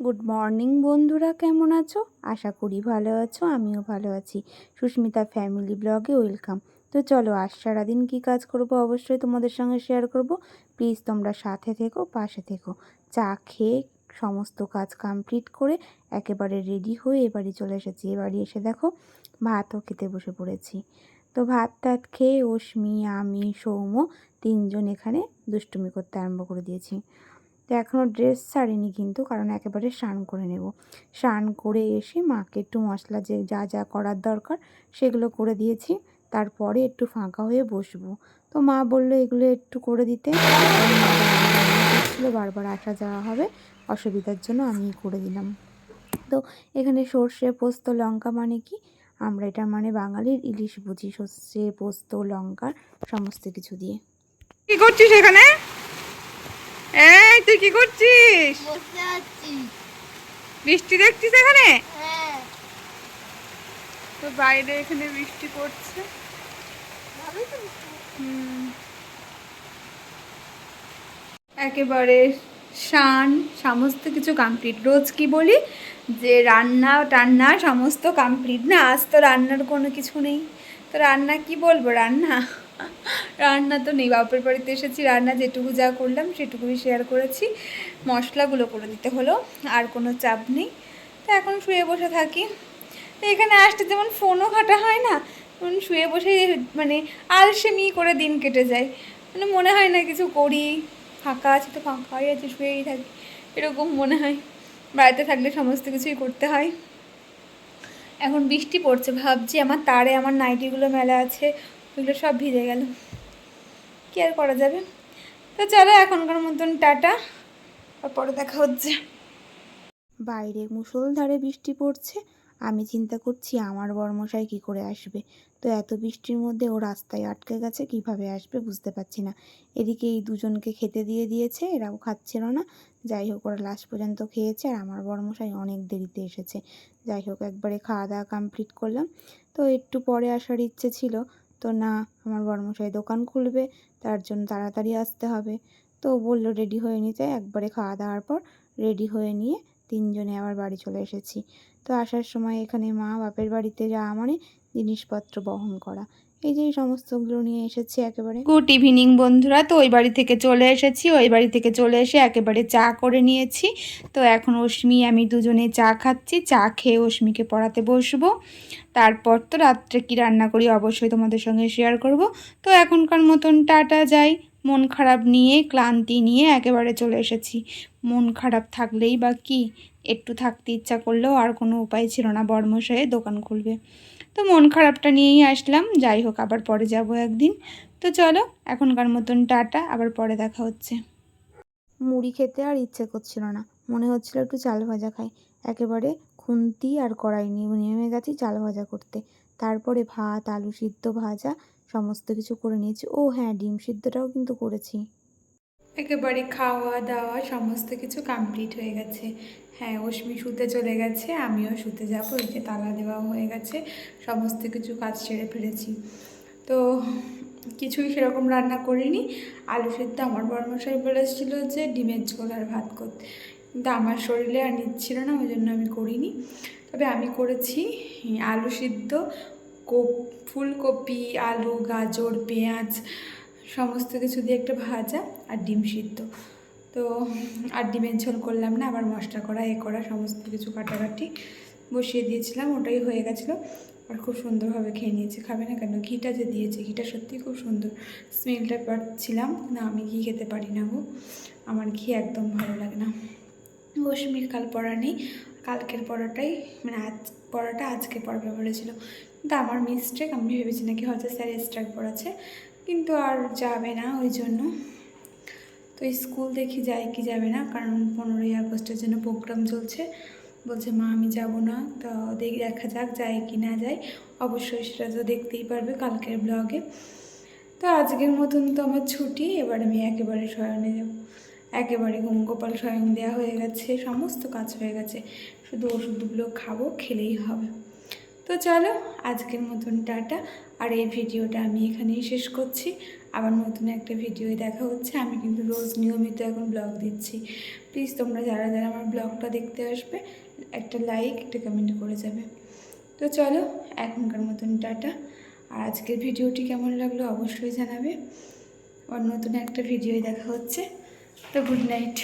Good morning বন্ধুরা, কেমন আছো? আশা করি ভালো আছো, আমিও ভালো আছি। সুস্মিতা ফ্যামিলি ব্লগে ওয়েলকাম। তো চলো, আজ সারাদিন কী কাজ করব অবশ্যই তোমাদের সঙ্গে শেয়ার করব। প্লিজ তোমরা সাথে থেকো, পাশে থেকো। চা খেয়ে সমস্ত কাজ কমপ্লিট করে একেবারে রেডি হয়ে এবারে চলে এসেছি। এবারে এসে দেখো ভাতও খেতে বসে পড়েছি। তো ভাত টাত খেয়ে অস্মি, আমি, সৌম্য তিনজন এখানে দুষ্টুমি করতে আরম্ভ করে দিয়েছি। তো এখনও ড্রেস ছাড়িনি কিন্তু, কারণ একেবারে স্নান করে নেব। স্নান করে এসে মাকে একটু মশলা যে যা যা করার দরকার সেগুলো করে দিয়েছি। তারপরে একটু ফাঁকা হয়ে বসবো। তো মা বললো এগুলো একটু করে দিতে, কারণ মা বারবার রান্না করছিলো, বারবার আসা যাওয়া হবে, অসুবিধার জন্য আমি করে দিলাম। তো এখানে সর্ষে পোস্ত লঙ্কা মানে কি, আমরা এটা মানে বাঙালির ইলিশ বুঝি, সর্ষে পোস্ত লঙ্কার সমস্ত কিছু দিয়ে। কি করছিস এখানে? এই তুই কি করছিস? বসে আছি। বৃষ্টি দেখছিস এখানে? হ্যাঁ, তো বাইরে এখানে বৃষ্টি পড়ছে। ভালোই তো। একেবারে স্নান সমস্ত কিছু কমপ্লিট। রোজ কি বলি যে রান্না টান্না সমস্ত কমপ্লিট, না আজ তো রান্নার কোনো কিছু নেই। তো রান্না কি বলবো, রান্না রান্না তো নেই। বাপের বাড়িতে এসেছি, রান্না যেটুকু যা করলাম সেটুকুই শেয়ার করেছি। মশলাগুলো করে দিতে হলো, আর কোনো চাপ নেই। তো এখন শুয়ে বসে থাকি। তো এখানে আসতে যেমন ফোনও ঘাটা হয় না, তেমন শুয়ে বসে মানে আলসেমি করে দিন কেটে যায়। মানে মনে হয় না কিছু করি, ফাঁকা আছে তো ফাঁকাই আছে, শুয়েই থাকি, এরকম মনে হয়। বাড়িতে থাকলে সমস্ত কিছুই করতে হয়। এখন বৃষ্টি পড়ছে, ভাবছি আমার তারে আমার নাইটিগুলো মেলা আছে, ওগুলো সব ভিজে গেল, কি আর করা যাবে। তো চলো এখনকার মতন টাটা, আর পরে দেখা হচ্ছে। বাইরে মুষলধারে বৃষ্টি পড়ছে। আমি চিন্তা করছি আমার বরমশাই কী করে আসবে। তো এত বৃষ্টির মধ্যে ও রাস্তায় আটকে গেছে, কিভাবে আসবে বুঝতে পারছি না। এদিকে এই দুজনকে খেতে দিয়ে দিয়েছে, এরাও খাচ্ছিল না। যাই হোক, ওরা লাস্ট পর্যন্ত খেয়েছে, আর আমার বরমশাই অনেক দেরিতে এসেছে। যাই হোক, একবারে খাওয়া দাওয়া কমপ্লিট করলাম। তো একটু পরে আসার ইচ্ছে ছিল, তো না, আমার বরমশাই দোকান খুলবে, তার জন্য তাড়াতাড়ি আসতে হবে। তো বললো রেডি হয়ে নিতে। একবারে খাওয়া দাওয়ার পর রেডি হয়ে নিয়ে তিনজনে আবার বাড়ি চলে এসেছি। তো আসার সময় এখানে মা বাপের বাড়িতে যাওয়া মানে জিনিসপত্র বহন করা, এই যে এই সমস্তগুলো নিয়ে এসেছি একেবারে। গুড ইভিনিং বন্ধুরা। তো ওই বাড়ি থেকে চলে এসেছি, ওই বাড়ি থেকে চলে এসে একেবারে চা করে নিয়েছি। তো এখন অস্মি আমি দুজনে চা খাচ্ছি। চা খেয়ে অস্মিকে পড়াতে বসবো। তারপর তো রাত্রে কি রান্না করি অবশ্যই তোমাদের সঙ্গে শেয়ার করব। তো এখনকার মতন টাটা, যাই। মন খারাপ নিয়ে, ক্লান্তি নিয়ে একেবারে চলে এসেছি। মন খারাপ থাকলেই বা কি, একটু থাকতে ইচ্ছা করলেও আর কোনো উপায় ছিল না, বর্মশায়ে দোকান খুলবে। তো মন খারাপটা নিয়েই আসলাম। যাই হোক, আবার পরে যাব একদিন। তো চলো এখনকার মতন টাটা, আবার পরে দেখা হচ্ছে। মুড়ি খেতে আর ইচ্ছে করছিল না, মনে হচ্ছিল একটু চাল ভাজা খাই। একেবারে খুন্তি আর কড়াই নিয়ে নেমে গেছি চাল ভাজা করতে। তারপরে ভাত, আলু সিদ্ধ, ভাজা সমস্ত কিছু করে নিয়েছি। ও হ্যাঁ, ডিম সিদ্ধটাও কিন্তু করেছি। একেবারে খাওয়া দাওয়া সমস্ত কিছু কমপ্লিট হয়ে গেছে। হ্যাঁ, অস্মি শুতে চলে গেছে, আমিও শুতে যাব। এই যে তালা দেওয়া হয়ে গেছে, সমস্ত কিছু কাজ সেরে ফেলেছি। তো কিছুই সেরকম রান্না করিনি। আলু সিদ্ধ আমার বড়মশাই বলেছিল যে ডিমের ঝোল আর ভাত করতে, কিন্তু আমার শরীরে আর নিচ্ছিল না, ওই জন্য আমি করিনি। তবে আমি করেছি আলু সিদ্ধ, ফুলকপি, আলু, গাজর, পেঁয়াজ সমস্ত কিছু দিয়ে একটা ভাজা, আর ডিম সিদ্ধ। তো আর ডিমের ঝোল করলাম না, আবার মশলা করা এ করা সমস্ত কিছু কাটাকাটি বসিয়ে দিয়েছিলাম, ওটাই হয়ে গেছিলো। আর খুব সুন্দরভাবে খেয়ে নিয়েছি। খাবে না কেন? ঘিটা যে দিয়েছে, ঘিটা সত্যিই খুব সুন্দর, স্মেলটা পাচ্ছিলাম না। আমি ঘি খেতে পারি না গো, আমার ঘি একদম ভালো লাগে না। অস্মির কাল পড়া নেই, কালকের পড়াটাই মানে পড়াটা আজকে পড়াবে বলেছিল, কিন্তু আমার মিস্টেক। আমি ভেবেছি নাকি হয়তো স্যার এক্সট্রা পড়াচ্ছে, কিন্তু আর যাবে না ওই জন্য। তো স্কুল দেখি যায় কি যাবে না, কারণ 15ই আগস্টের জন্য প্রোগ্রাম চলছে। বলছে মা আমি যাব না। তো দেখা যাক যায় কি না যায়, অবশ্যই সেটা তো দেখতেই পারবে কালকের ব্লগে। তো আজকের মতন তো আমার ছুটি, এবার আমি একেবারে শয়নে যাব। একেবারে গোপাল শয়ন দেওয়া হয়ে গেছে, সমস্ত কাজ হয়ে গেছে, শুধু ওষুধগুলো খাবো, খেলেই হবে। তো চলো আজকের মতন টাটা। আর এই ভিডিওটা আমি এখানেই শেষ করছি। আবার নতুন একটা ভিডিওয় দেখা হচ্ছে। আমি কিন্তু রোজ নিয়মিত এখন ব্লগ দিচ্ছি। প্লিজ তোমরা যারা যারা আমার ব্লগটা দেখতে আসবে একটা লাইক একটা কমেন্ট করে যাবে। তো চলো এখনকার মতন টাটা। আর আজকের ভিডিওটি কেমন লাগলো অবশ্যই জানাবে। আর নতুন একটা ভিডিওয় দেখা হচ্ছে। তো গুড নাইট।